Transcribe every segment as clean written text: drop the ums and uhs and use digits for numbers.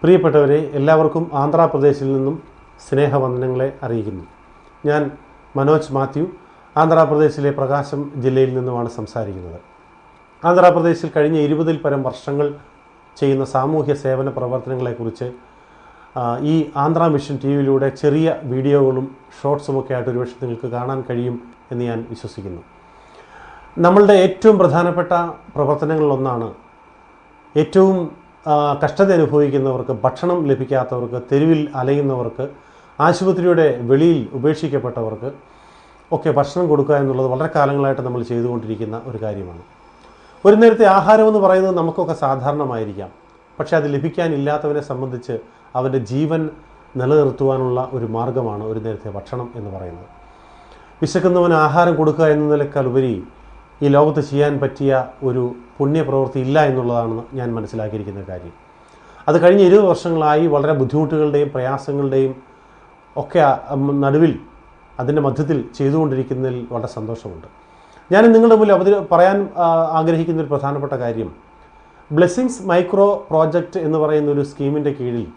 പ്രിയപ്പെട്ടവരെ, എല്ലാവർക്കും ആന്ധ്രാപ്രദേശിൽ നിന്നും സ്നേഹവന്ദനങ്ങളെ അറിയിക്കുന്നു. ഞാൻ മനോജ് മാത്യു, ആന്ധ്രാപ്രദേശിലെ പ്രകാശം ജില്ലയിൽ നിന്നുമാണ് സംസാരിക്കുന്നത്. ആന്ധ്രാപ്രദേശിൽ കഴിഞ്ഞ 20-ൽ പരം വർഷങ്ങൾ ചെയ്യുന്ന സാമൂഹ്യ സേവന പ്രവർത്തനങ്ങളെക്കുറിച്ച് ഈ ആന്ധ്ര മിഷൻ TV-യിലൂടെ ചെറിയ വീഡിയോകളും ഷോർട്സുമൊക്കെ ആയിട്ട് ഒരുപക്ഷെ നിങ്ങൾക്ക് കാണാൻ കഴിയും എന്ന് ഞാൻ വിശ്വസിക്കുന്നു. നമ്മളുടെ ഏറ്റവും പ്രധാനപ്പെട്ട പ്രവർത്തനങ്ങളിലൊന്നാണ് ഏറ്റവും കഷ്ടത അനുഭവിക്കുന്നവർക്ക്, ഭക്ഷണം ലഭിക്കാത്തവർക്ക്, തെരുവിൽ അലയുന്നവർക്ക്, ആശുപത്രിയുടെ വെളിയിൽ ഉപേക്ഷിക്കപ്പെട്ടവർക്ക് ഒക്കെ ഭക്ഷണം കൊടുക്കുക എന്നുള്ളത് വളരെ കാലങ്ങളായിട്ട് നമ്മൾ ചെയ്തുകൊണ്ടിരിക്കുന്ന ഒരു കാര്യമാണ്. ഒരു നേരത്തെ ആഹാരമെന്ന് പറയുന്നത് നമുക്കൊക്കെ സാധാരണമായിരിക്കാം. പക്ഷേ അത് ലഭിക്കാനില്ലാത്തവരെ സംബന്ധിച്ച് അവൻ്റെ ജീവൻ നിലനിർത്തുവാനുള്ള ഒരു മാർഗ്ഗമാണ് ഒരു നേരത്തെ ഭക്ഷണം എന്ന് പറയുന്നത്. വിശക്കുന്നവന് ആഹാരം കൊടുക്കുക എന്നതിനേക്കാൾ ഉപരി ഈ ലോകത്ത് ചെയ്യാൻ പറ്റിയ ഒരു പുണ്യപ്രവൃത്തി ഇല്ല എന്നുള്ളതാണ് ഞാൻ മനസ്സിലാക്കിയിരിക്കുന്ന കാര്യം. അത് കഴിഞ്ഞ 20 വർഷങ്ങളായി വളരെ ബുദ്ധിമുട്ടുകളുടെയും പ്രയാസങ്ങളുടെയും ഒക്കെ നടുവിൽ, അതിൻ്റെ മധ്യത്തിൽ ചെയ്തുകൊണ്ടിരിക്കുന്നതിൽ വളരെ സന്തോഷമുണ്ട്. ഞാൻ നിങ്ങളുടെ മുന്നിൽ പറയാൻ ആഗ്രഹിക്കുന്ന ഒരു പ്രധാനപ്പെട്ട കാര്യം, ബ്ലെസ്സിങ്സ് മൈക്രോ പ്രോജക്റ്റ് എന്ന് പറയുന്ന ഒരു സ്കീമിൻ്റെ കീഴിൽ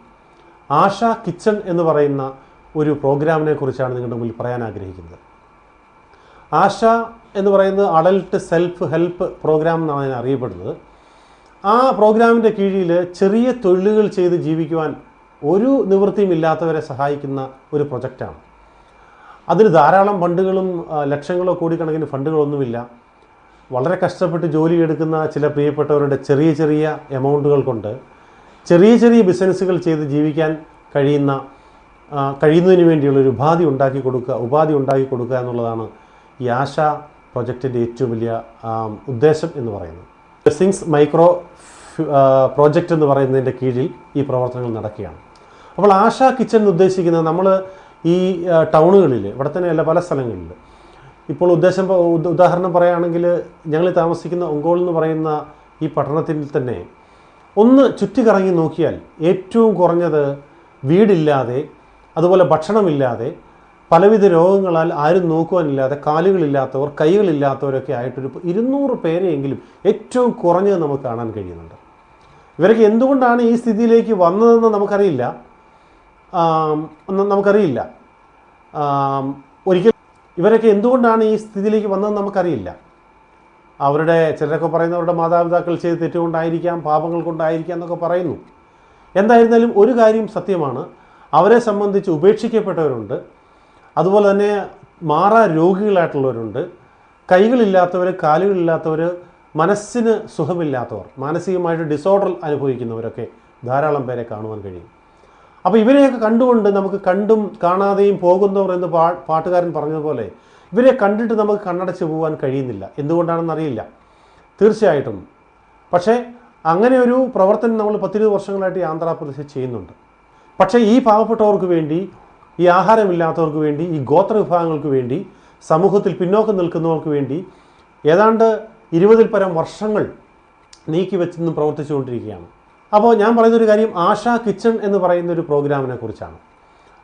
ആശ കിച്ചൺ എന്ന് പറയുന്ന ഒരു പ്രോഗ്രാമിനെ കുറിച്ചാണ് നിങ്ങളുടെ മുന്നിൽ പറയാൻ ആഗ്രഹിക്കുന്നത്. ആശ എന്ന് പറയുന്നത് അഡൽട്ട് സെൽഫ് ഹെൽപ്പ് പ്രോഗ്രാം എന്നാണ് ഞാൻ അറിയപ്പെടുന്നത്. ആ പ്രോഗ്രാമിൻ്റെ കീഴിൽ ചെറിയ തൊഴിലുകൾ ചെയ്ത് ജീവിക്കുവാൻ ഒരു നിവൃത്തിയും ഇല്ലാത്തവരെ സഹായിക്കുന്ന ഒരു പ്രൊജക്റ്റാണ്. അതിന് ധാരാളം ഫണ്ടുകളും ലക്ഷങ്ങളോ കോടിക്കണക്കിന് ഫണ്ടുകളൊന്നുമില്ല. വളരെ കഷ്ടപ്പെട്ട് ജോലിയെടുക്കുന്ന ചില പ്രിയപ്പെട്ടവരുടെ ചെറിയ ചെറിയ എമൗണ്ടുകൾ കൊണ്ട് ചെറിയ ചെറിയ ബിസിനസ്സുകൾ ചെയ്ത് ജീവിക്കാൻ കഴിയുന്നതിന് വേണ്ടിയുള്ളൊരു ഉപാധി ഉണ്ടാക്കി കൊടുക്കുക എന്നുള്ളതാണ് ഈ ആശ പ്രൊജക്റ്റിൻ്റെ ഏറ്റവും വലിയ ഉദ്ദേശം എന്ന് പറയുന്നത്. ബ്ലെസ്സിങ്സ് മൈക്രോ പ്രോജക്റ്റ് എന്ന് പറയുന്നതിൻ്റെ കീഴിൽ ഈ പ്രവർത്തനങ്ങൾ നടക്കുകയാണ്. അപ്പോൾ ആശ കിച്ചൺ എന്ന് ഉദ്ദേശിക്കുന്നത്, നമ്മൾ ഈ ടൗണുകളിൽ, ഇവിടെ തന്നെയല്ല പല സ്ഥലങ്ങളിൽ, ഇപ്പോൾ ഉദാഹരണം പറയുകയാണെങ്കിൽ, ഞങ്ങൾ താമസിക്കുന്ന ഒങ്കോൾ എന്ന് പറയുന്ന ഈ പട്ടണത്തിൽ തന്നെ ഒന്ന് ചുറ്റിക്കറങ്ങി നോക്കിയാൽ ഏറ്റവും കുറഞ്ഞത് വീടില്ലാതെ, അതുപോലെ ഭക്ഷണമില്ലാതെ, പലവിധ രോഗങ്ങളാൽ ആരും നോക്കുവാനില്ലാതെ, കാലുകളില്ലാത്തവർ, കൈകളില്ലാത്തവരൊക്കെ ആയിട്ടൊരു 200 പേരെയെങ്കിലും ഏറ്റവും കുറഞ്ഞത് നമുക്ക് കാണാൻ കഴിയുന്നുണ്ട്. ഇവരൊക്കെ എന്തുകൊണ്ടാണ് ഈ സ്ഥിതിയിലേക്ക് വന്നതെന്ന് നമുക്കറിയില്ല. ഒരിക്കലും ഇവരൊക്കെ എന്തുകൊണ്ടാണ് ഈ സ്ഥിതിയിലേക്ക് വന്നതെന്ന് നമുക്കറിയില്ല. അവരുടെ ചിലരൊക്കെ പറയുന്നവരുടെ മാതാപിതാക്കൾ ചെയ്ത് തെറ്റുകൊണ്ടായിരിക്കാം, പാപങ്ങൾ കൊണ്ടായിരിക്കാം എന്നൊക്കെ പറയുന്നു. എന്തായിരുന്നാലും ഒരു കാര്യം സത്യമാണ്, അവരെ സംബന്ധിച്ച് ഉപേക്ഷിക്കപ്പെട്ടവരുണ്ട്, അതുപോലെ തന്നെ മാറാ രോഗികളായിട്ടുള്ളവരുണ്ട്, കൈകളില്ലാത്തവർ, കാലുകളില്ലാത്തവർ, മനസ്സിന് സുഖമില്ലാത്തവർ, മാനസികമായിട്ട് ഡിസോർഡർ അനുഭവിക്കുന്നവരൊക്കെ ധാരാളം പേരെ കാണുവാൻ കഴിയും. അപ്പോൾ ഇവരെയൊക്കെ കണ്ടുകൊണ്ട് നമുക്ക് കണ്ടും കാണാതെയും പോകുന്നവർ എന്ന് പാട്ടുകാരൻ പറഞ്ഞതുപോലെ ഇവരെ കണ്ടിട്ട് നമുക്ക് കണ്ണടച്ച് പോകാൻ കഴിയുന്നില്ല. എന്തുകൊണ്ടാണെന്നറിയില്ല തീർച്ചയായിട്ടും. പക്ഷേ അങ്ങനെ ഒരു പ്രവർത്തനം നമ്മൾ 10-20 വർഷങ്ങളായിട്ട് ഈ ആന്ധ്രാപ്രദേശിൽ ചെയ്യുന്നുണ്ട്. പക്ഷേ ഈ പാവപ്പെട്ടവർക്ക് വേണ്ടി, ഈ ആഹാരമില്ലാത്തവർക്ക് വേണ്ടി, ഈ ഗോത്ര വിഭാഗങ്ങൾക്ക് വേണ്ടി, സമൂഹത്തിൽ പിന്നോക്കം നിൽക്കുന്നവർക്ക് വേണ്ടി ഏതാണ്ട് 20-ൽ പരം വർഷങ്ങൾ നീക്കി വെച്ചെന്നും പ്രവർത്തിച്ചുകൊണ്ടിരിക്കുകയാണ്. അപ്പോൾ ഞാൻ പറയുന്നൊരു കാര്യം, ആശ കിച്ചൺ എന്ന് പറയുന്ന ഒരു പ്രോഗ്രാമിനെ കുറിച്ചാണ്.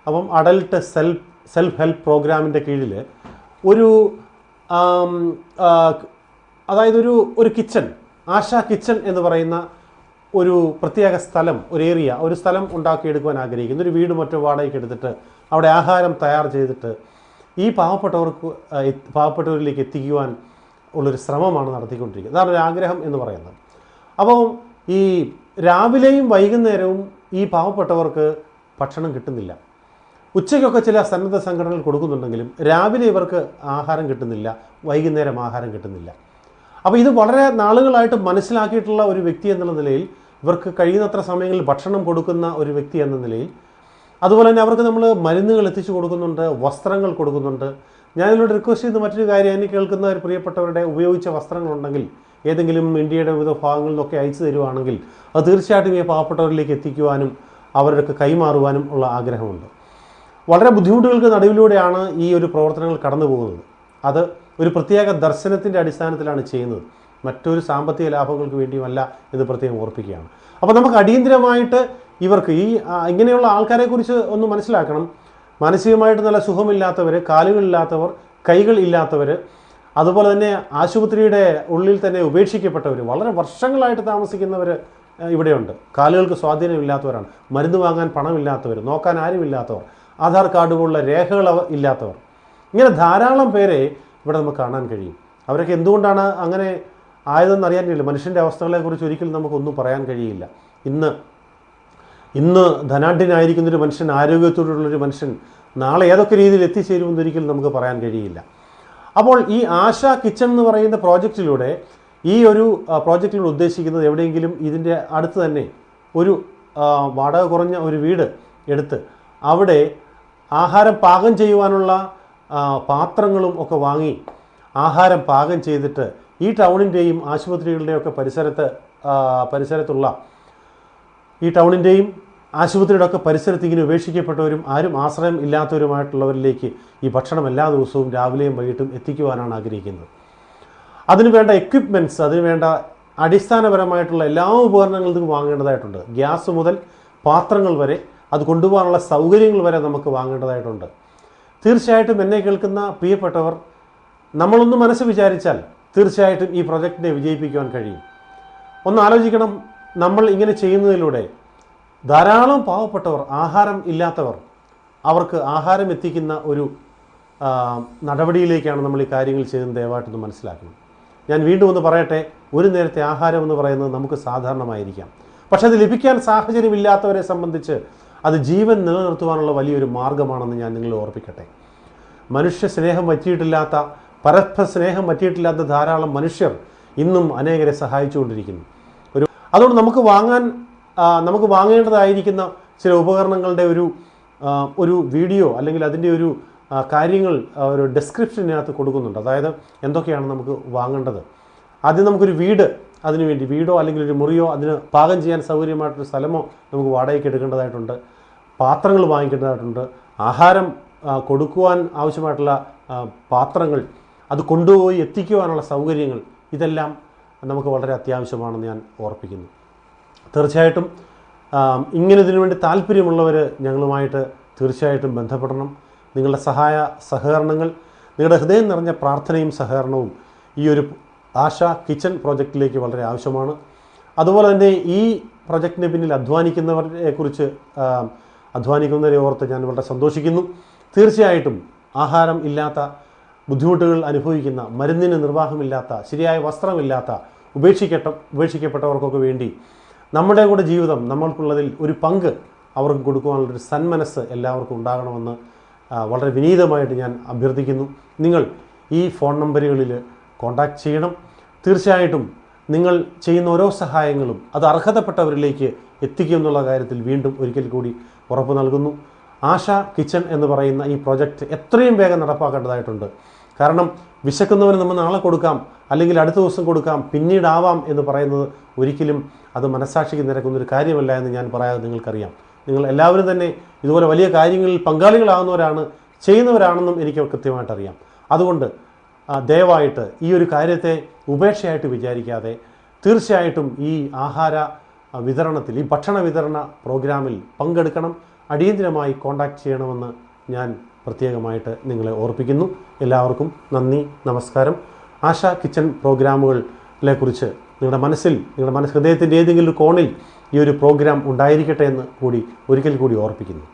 അപ്പം അഡൽട്ട് സെൽഫ് ഹെൽപ്പ് പ്രോഗ്രാമിൻ്റെ കീഴിൽ ഒരു കിച്ചൺ, ആശ കിച്ചൺ എന്ന് പറയുന്ന ഒരു പ്രത്യേക സ്ഥലം, ഒരു സ്ഥലം ഉണ്ടാക്കിയെടുക്കുവാൻ ആഗ്രഹിക്കുന്നു. ഒരു വീട് മറ്റോ വാടകയ്ക്ക് എടുത്തിട്ട് അവിടെ ആഹാരം തയ്യാർ ചെയ്തിട്ട് ഈ പാവപ്പെട്ടവരിലേക്ക് എത്തിക്കുവാൻ ഉള്ളൊരു ശ്രമമാണ് നടത്തിക്കൊണ്ടിരിക്കുന്നത്. അതാണ് ഒരു ആഗ്രഹം എന്ന് പറയുന്നത്. അപ്പോൾ ഈ രാവിലെയും വൈകുന്നേരവും ഈ പാവപ്പെട്ടവർക്ക് ഭക്ഷണം കിട്ടുന്നില്ല. ഉച്ചയ്ക്കൊക്കെ ചില സന്നദ്ധ സംഘടനകൾ കൊടുക്കുന്നുണ്ടെങ്കിലും രാവിലെ ഇവർക്ക് ആഹാരം കിട്ടുന്നില്ല, വൈകുന്നേരം ആഹാരം കിട്ടുന്നില്ല. അപ്പോൾ ഇത് വളരെ നാളുകളായിട്ട് മനസ്സിലാക്കിയിട്ടുള്ള ഒരു വ്യക്തി എന്നുള്ള നിലയിൽ, ഇവർക്ക് കഴിയുന്നത്ര സമയങ്ങളിൽ ഭക്ഷണം കൊടുക്കുന്ന ഒരു വ്യക്തി എന്ന നിലയിൽ, അതുപോലെ തന്നെ അവർക്ക് നമ്മൾ മരുന്നുകൾ എത്തിച്ചു കൊടുക്കുന്നുണ്ട്, വസ്ത്രങ്ങൾ കൊടുക്കുന്നുണ്ട്. ഞാനിതിലൂടെ റിക്വസ്റ്റ് ചെയ്യുന്ന മറ്റൊരു കാര്യം, എന്നെ കേൾക്കുന്ന ഒരു പ്രിയപ്പെട്ടവരുടെ ഉപയോഗിച്ച വസ്ത്രങ്ങളുണ്ടെങ്കിൽ ഏതെങ്കിലും ഇന്ത്യയുടെ വിവിധ ഭാഗങ്ങളിൽ നിന്നൊക്കെ അയച്ചു തരുവാണെങ്കിൽ അത് തീർച്ചയായിട്ടും ഈ പാവപ്പെട്ടവരിലേക്ക് എത്തിക്കുവാനും അവർക്ക് കൈമാറുവാനും ഉള്ള ആഗ്രഹമുണ്ട്. വളരെ ബുദ്ധിമുട്ടുകൾക്ക് നടുവിലൂടെയാണ് ഈ ഒരു പ്രവർത്തനങ്ങൾ കടന്നു പോകുന്നത്. അത് ഒരു പ്രത്യേക ദർശനത്തിൻ്റെ അടിസ്ഥാനത്തിലാണ് ചെയ്യുന്നത്, മറ്റൊരു സാമ്പത്തിക ലാഭങ്ങൾക്ക് വേണ്ടിയുമല്ല എന്ന് പ്രത്യേകം ഓർപ്പിക്കുകയാണ്. അപ്പോൾ നമുക്ക് അടിയന്തരമായിട്ട് ഇവർക്ക് ഇങ്ങനെയുള്ള ആൾക്കാരെക്കുറിച്ച് ഒന്ന് മനസ്സിലാക്കണം. മാനസികമായിട്ട് നല്ല സുഖമില്ലാത്തവർ, കാലുകളില്ലാത്തവർ, കൈകളില്ലാത്തവർ, അതുപോലെ തന്നെ ആശുപത്രിയുടെ ഉള്ളിൽ തന്നെ ഉപേക്ഷിക്കപ്പെട്ടവർ, വളരെ വർഷങ്ങളായിട്ട് താമസിക്കുന്നവർ ഇവിടെയുണ്ട്. കാലുകൾക്ക് സ്വാധീനമില്ലാത്തവരാണ്, മരുന്ന് വാങ്ങാൻ പണമില്ലാത്തവർ, നോക്കാൻ ആരുമില്ലാത്തവർ, ആധാർ കാർഡ് പോലുള്ള രേഖകൾ ഇല്ലാത്തവർ, ഇങ്ങനെ ധാരാളം പേരെ ഇവിടെ നമുക്ക് കാണാൻ കഴിയും. അവരൊക്കെ എന്തുകൊണ്ടാണ് അങ്ങനെ ആയതെന്ന് അറിയാൻ കഴിയില്ല. മനുഷ്യൻ്റെ അവസ്ഥകളെക്കുറിച്ച് ഒരിക്കലും നമുക്കൊന്നും പറയാൻ കഴിയില്ല. ഇന്ന് ധനാഢ്യനായിരിക്കുന്നൊരു മനുഷ്യൻ, ആരോഗ്യത്തോടുള്ളൊരു മനുഷ്യൻ നാളെ ഏതൊക്കെ രീതിയിൽ എത്തിച്ചേരുമെന്ന് ഒരിക്കലും നമുക്ക് പറയാൻ കഴിയില്ല. അപ്പോൾ ഈ ആശ കിച്ചൺ എന്ന് പറയുന്ന പ്രോജക്റ്റിലൂടെ, ഈ ഒരു പ്രോജക്റ്റിലൂടെ ഉദ്ദേശിക്കുന്നത് എവിടെയെങ്കിലും ഇതിൻ്റെ അടുത്ത് തന്നെ ഒരു വാടക കുറഞ്ഞ ഒരു വീട് എടുത്ത് അവിടെ ആഹാരം പാകം ചെയ്യുവാനുള്ള പാത്രങ്ങളും ഒക്കെ വാങ്ങി ആഹാരം പാകം ചെയ്തിട്ട് ഈ ടൗണിൻ്റെയും ആശുപത്രികളുടെയൊക്കെ പരിസരത്തുള്ള ഈ ടൗണിൻ്റെയും ആശുപത്രിയുടെ ഒക്കെ പരിസരത്ത് ഇങ്ങനെ ഉപേക്ഷിക്കപ്പെട്ടവരും ആരും ആശ്രയം ഇല്ലാത്തവരുമായിട്ടുള്ളവരിലേക്ക് ഈ ഭക്ഷണം എല്ലാ ദിവസവും രാവിലെയും വൈകിട്ടും എത്തിക്കുവാനാണ് ആഗ്രഹിക്കുന്നത്. അതിനുവേണ്ട എക്വിപ്മെൻറ്റ്സ്, അതിനുവേണ്ട അടിസ്ഥാനപരമായിട്ടുള്ള എല്ലാ ഉപകരണങ്ങളും വാങ്ങേണ്ടതായിട്ടുണ്ട്. ഗ്യാസ് മുതൽ പാത്രങ്ങൾ വരെ, അത് കൊണ്ടുപോകാനുള്ള സൗകര്യങ്ങൾ വരെ നമുക്ക് വാങ്ങേണ്ടതായിട്ടുണ്ട്. തീർച്ചയായിട്ടും എന്നെ കേൾക്കുന്ന പ്രിയപ്പെട്ടവർ, നമ്മളൊന്ന് മനസ്സ് വിചാരിച്ചാൽ തീർച്ചയായിട്ടും ഈ പ്രൊജക്റ്റിനെ വിജയിപ്പിക്കുവാൻ കഴിയും. ഒന്ന് ആലോചിക്കണം, നമ്മൾ ഇങ്ങനെ ചെയ്യുന്നതിലൂടെ ധാരാളം പാവപ്പെട്ടവർ, ആഹാരം ഇല്ലാത്തവർ, അവർക്ക് ആഹാരം എത്തിക്കുന്ന ഒരു നടപടിയിലേക്കാണ് നമ്മൾ ഈ കാര്യങ്ങൾ ചെയ്യുന്നത്. ദയവായിട്ടൊന്ന് മനസ്സിലാക്കണം. ഞാൻ വീണ്ടും ഒന്ന് പറയട്ടെ, ഒരു നേരത്തെ ആഹാരം എന്ന് പറയുന്നത് നമുക്ക് സാധാരണമായിരിക്കാം. പക്ഷെ അത് ലഭിക്കാൻ സാഹചര്യമില്ലാത്തവരെ സംബന്ധിച്ച് അത് ജീവൻ നിലനിർത്തുവാനുള്ള വലിയൊരു മാർഗ്ഗമാണെന്ന് ഞാൻ നിങ്ങളെ ഓർപ്പിക്കട്ടെ. മനുഷ്യ സ്നേഹം പറ്റിയിട്ടില്ലാത്ത, പരസ്പര സ്നേഹം പറ്റിയിട്ടില്ലാത്ത ധാരാളം മനുഷ്യർ ഇന്നും അനേകരെ സഹായിച്ചുകൊണ്ടിരിക്കുന്നു. അതുകൊണ്ട് നമുക്ക് വാങ്ങേണ്ടതായിരിക്കുന്ന ചില ഉപകരണങ്ങളുടെ ഒരു വീഡിയോ അല്ലെങ്കിൽ അതിൻ്റെ ഒരു കാര്യങ്ങൾ ഒരു ഡിസ്ക്രിപ്ഷനകത്ത് കൊടുക്കുന്നുണ്ട്. അതായത് എന്തൊക്കെയാണ് നമുക്ക് വാങ്ങേണ്ടത്. ആദ്യം നമുക്കൊരു അതിനുവേണ്ടി വീടോ അല്ലെങ്കിൽ ഒരു മുറിയോ, അതിന് പാകം ചെയ്യാൻ സൗകര്യമായിട്ടൊരു സ്ഥലമോ നമുക്ക് വാടകയ്ക്ക് എടുക്കേണ്ടതായിട്ടുണ്ട്. പാത്രങ്ങൾ വാങ്ങിക്കേണ്ടതായിട്ടുണ്ട്. ആഹാരം കൊടുക്കുവാൻ ആവശ്യമായിട്ടുള്ള പാത്രങ്ങൾ, അത് കൊണ്ടുപോയി എത്തിക്കുവാനുള്ള സൗകര്യങ്ങൾ, ഇതെല്ലാം നമുക്ക് വളരെ അത്യാവശ്യമാണെന്ന് ഞാൻ ഓർപ്പിക്കുന്നു. തീർച്ചയായിട്ടും ഇങ്ങനെ ഇതിനു വേണ്ടി താല്പര്യമുള്ളവർ ഞങ്ങളുമായിട്ട് തീർച്ചയായിട്ടും ബന്ധപ്പെടണം. നിങ്ങളുടെ സഹകരണങ്ങൾ, നിങ്ങളുടെ ഹൃദയം നിറഞ്ഞ പ്രാർത്ഥനയും സഹകരണവും ഈ ഒരു ആശ കിച്ചൺ പ്രോജക്റ്റിലേക്ക് വളരെ ആവശ്യമാണ്. അതുപോലെ തന്നെ ഈ പ്രൊജക്റ്റിന് പിന്നിൽ അധ്വാനിക്കുന്നവരെ ഓർത്ത് ഞാൻ വളരെ സന്തോഷിക്കുന്നു. തീർച്ചയായിട്ടും ആഹാരം ഇല്ലാത്ത, ബുദ്ധിമുട്ടുകൾ അനുഭവിക്കുന്ന, മരുന്നിന് നിർവാഹമില്ലാത്ത, ശരിയായ വസ്ത്രമില്ലാത്ത, ഉപേക്ഷിക്കപ്പെട്ടവർക്കൊക്കെ വേണ്ടി നമ്മുടെ കൂടെ ജീവിതം, നമ്മൾക്കുള്ളതിൽ ഒരു പങ്ക് അവർക്ക് കൊടുക്കുവാനുള്ളൊരു സന്മനസ്സ് എല്ലാവർക്കും ഉണ്ടാകണമെന്ന് വളരെ വിനീതമായിട്ട് ഞാൻ അഭ്യർത്ഥിക്കുന്നു. നിങ്ങൾ ഈ ഫോൺ നമ്പറുകളിൽ കോൺടാക്റ്റ് ചെയ്യണം. തീർച്ചയായിട്ടും നിങ്ങൾ ചെയ്യുന്ന ഓരോ സഹായങ്ങളും അത് അർഹതപ്പെട്ടവരിലേക്ക് എത്തിക്കുമെന്നുള്ള കാര്യത്തിൽ വീണ്ടും ഒരിക്കൽ കൂടി ഉറപ്പ് നൽകുന്നു. ആശ കിച്ചൺ എന്ന് പറയുന്ന ഈ പ്രോജക്റ്റ് എത്രയും വേഗം നടപ്പാക്കേണ്ടതായിട്ടുണ്ട്. കാരണം വിശക്കുന്നവന് നമ്മൾ നാളെ കൊടുക്കാം, അല്ലെങ്കിൽ അടുത്ത ദിവസം കൊടുക്കാം, പിന്നീടാവാം എന്ന് പറയുന്നത് ഒരിക്കലും അത് മനസ്സാക്ഷിക്ക് നിരക്കുന്നൊരു കാര്യമല്ല എന്ന് ഞാൻ പറയാതെ നിങ്ങൾക്കറിയാം. നിങ്ങൾ എല്ലാവരും തന്നെ ഇതുപോലെ വലിയ കാര്യങ്ങളിൽ പങ്കാളികളാകുന്നവരാണ്, ചെയ്യുന്നവരാണെന്നും എനിക്ക് കൃത്യമായിട്ടറിയാം. അതുകൊണ്ട് ദയവായിട്ട് ഈ ഒരു കാര്യത്തെ ഉപേക്ഷയായിട്ട് വിചാരിക്കാതെ തീർച്ചയായിട്ടും ഈ ആഹാര വിതരണത്തിൽ, ഈ ഭക്ഷണ വിതരണ പ്രോഗ്രാമിൽ പങ്കെടുക്കണം. അടിയന്തിരമായി കോൺടാക്റ്റ് ചെയ്യണമെന്ന് ഞാൻ പ്രത്യേകമായിട്ട് നിങ്ങളെ ഓർപ്പിക്കുന്നു. എല്ലാവർക്കും നന്ദി, നമസ്കാരം. ആശ കിച്ചൺ പ്രോഗ്രാമുകളെക്കുറിച്ച് നിങ്ങളുടെ ഹൃദയത്തിൻ്റെ ഏതെങ്കിലും ഒരു കോണിൽ ഈ ഒരു പ്രോഗ്രാം ഉണ്ടായിരിക്കട്ടെ എന്ന് കൂടി ഒരിക്കൽ കൂടി ഓർപ്പിക്കുന്നു.